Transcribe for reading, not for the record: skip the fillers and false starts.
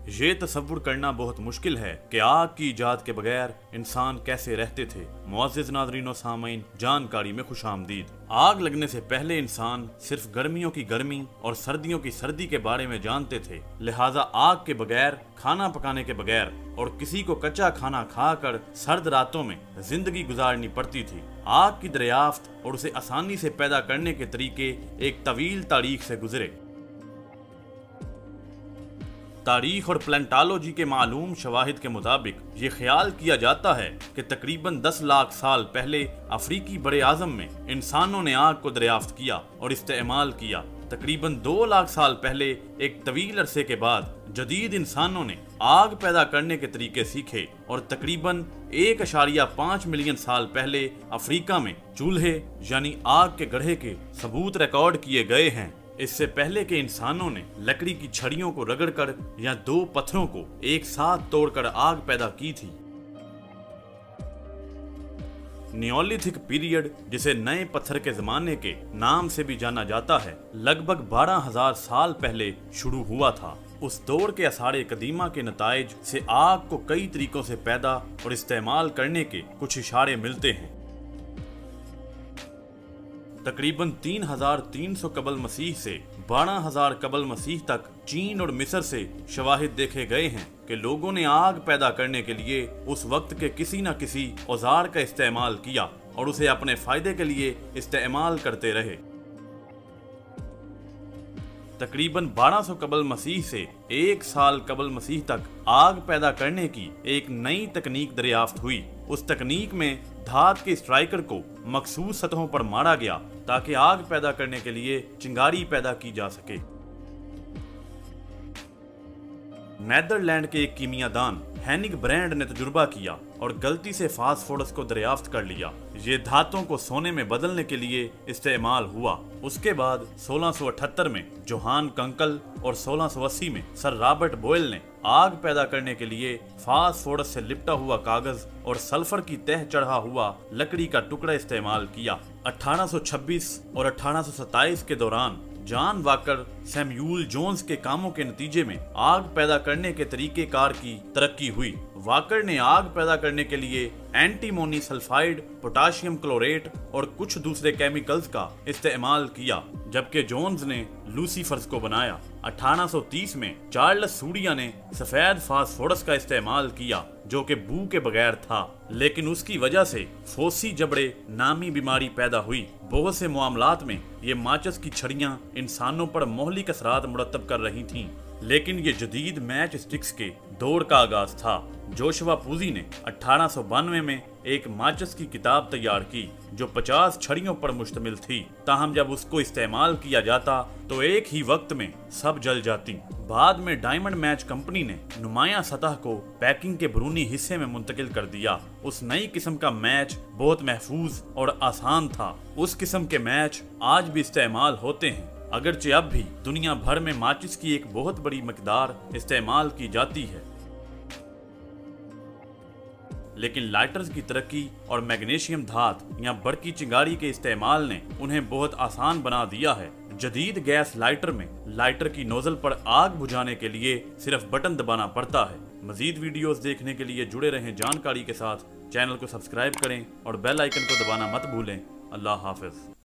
ये तसव्वुर करना बहुत मुश्किल है कि आग की इजाद के बगैर इंसान कैसे रहते थे। मुअज़्ज़िज़ नाज़रीन व सामीन, जानकारी में खुशामदीद। आग लगने से पहले इंसान सिर्फ गर्मियों की गर्मी और सर्दियों की सर्दी के बारे में जानते थे, लिहाजा आग के बगैर, खाना पकाने के बगैर और किसी को कच्चा खाना खाकर सर्द रातों में जिंदगी गुजारनी पड़ती थी। आग की दरियाफ्त और उसे आसानी से पैदा करने के तरीके एक तवील तारीख से गुजरे। तारीख और प्लेंटालोजी के मालूम शवाहिद के मुताबिक ये ख्याल किया जाता है कि तकरीबन 10 लाख साल पहले अफ्रीकी बड़े आज़म में इंसानों ने आग को दरियाफ्त किया और इस्तेमाल किया। तकरीबन 2 लाख साल पहले एक तवील अरसे के बाद जदीद इंसानों ने आग पैदा करने के तरीके सीखे और तकरीबन 1.5 मिलियन साल पहले अफ्रीका में चूल्हे यानी आग के गड्ढे के सबूत रिकॉर्ड किए गए हैं। इससे पहले के इंसानों ने लकड़ी की छड़ियों को रगड़कर या 2 पत्थरों को एक साथ तोड़कर आग पैदा की थी। नियोलिथिक पीरियड, जिसे नए पत्थर के जमाने के नाम से भी जाना जाता है, लगभग 12,000 साल पहले शुरू हुआ था। उस दौर के आसारे कदीमा के नताइज से आग को कई तरीकों से पैदा और इस्तेमाल करने के कुछ इशारे मिलते हैं। तकरीबन 3,300 कबल मसीह से 12,000 कबल मसीह तक चीन और मिस्र से शवाहिद देखे गए हैं कि लोगों ने आग पैदा करने के लिए उस वक्त के किसी न किसी औजार का इस्तेमाल किया और उसे अपने फायदे के लिए इस्तेमाल करते रहे। तकरीबन 1200 कबल मसीह से 1 साल कबल मसीह तक आग पैदा करने की एक नई तकनीक दरियाफ्त हुई। उस तकनीक में धात के स्ट्राइकर को मखसूस सतहों पर मारा गया ताकि आग पैदा करने के लिए चिंगारी पैदा की जा सके। नेदरलैंड के एक कीमियादान हेनिग ब्रैंड ने तजुर्बा किया और गलती से फास्फोरस को दरियाफ्त कर लिया। ये धातों को सोने में बदलने के लिए इस्तेमाल हुआ। उसके बाद 1678 में जोहान कंकल और 1680 में सर रॉबर्ट बॉयल ने आग पैदा करने के लिए फास्फोरस से लिपटा हुआ कागज और सल्फर की तह चढ़ा हुआ लकड़ी का टुकड़ा इस्तेमाल किया। 1826 और 1827 के दौरान जॉन वाकर सैमुअल जोन्स के कामों के नतीजे में आग पैदा करने के तरीके कार की तरक्की हुई। वाकर ने आग पैदा करने के लिए एंटीमोनी सल्फाइड, पोटाशियम क्लोरेट और कुछ दूसरे केमिकल्स का इस्तेमाल किया, जबकि जोन्स ने लूसीफर्स को बनाया। 1830 में चार्ल्स सूडिया ने सफेद फास्फोरस का इस्तेमाल किया जो कि बू के बगैर था, लेकिन उसकी वजह से फोसी जबड़े नामी बीमारी पैदा हुई। बहुत से मामलात में ये माचिस की छड़ियां इंसानों पर मोहलिक असरात मुरतब कर रही थीं, लेकिन ये जदीद मैच स्टिक्स के दौर का आगाज था। जोशुआ पूजी ने 1892 में एक माचिस की किताब तैयार की जो 50 छड़ियों पर मुश्तमिल थी। ताहम जब उसको इस्तेमाल किया जाता तो एक ही वक्त में सब जल जाती। बाद में डायमंड मैच कंपनी ने नुमाया सतह को पैकिंग के बैरूनी हिस्से में मुंतकिल कर दिया। उस नई किस्म का मैच बहुत महफूज और आसान था। उस किस्म के मैच आज भी इस्तेमाल होते हैं, अगरचे अब भी दुनिया भर में माचिस की एक बहुत बड़ी मकदार इस्तेमाल की जाती है। लेकिन लाइटर्स की तरक्की और मैग्नीशियम धात या बड़की चिंगारी के इस्तेमाल ने उन्हें बहुत आसान बना दिया है। जदीद गैस लाइटर में लाइटर की नोजल पर आग बुझाने के लिए सिर्फ बटन दबाना पड़ता है। मजीद वीडियोस देखने के लिए जुड़े रहें जानकारी के साथ। चैनल को सब्सक्राइब करें और बेल आइकन को दबाना मत भूलें। अल्लाह हाफिज।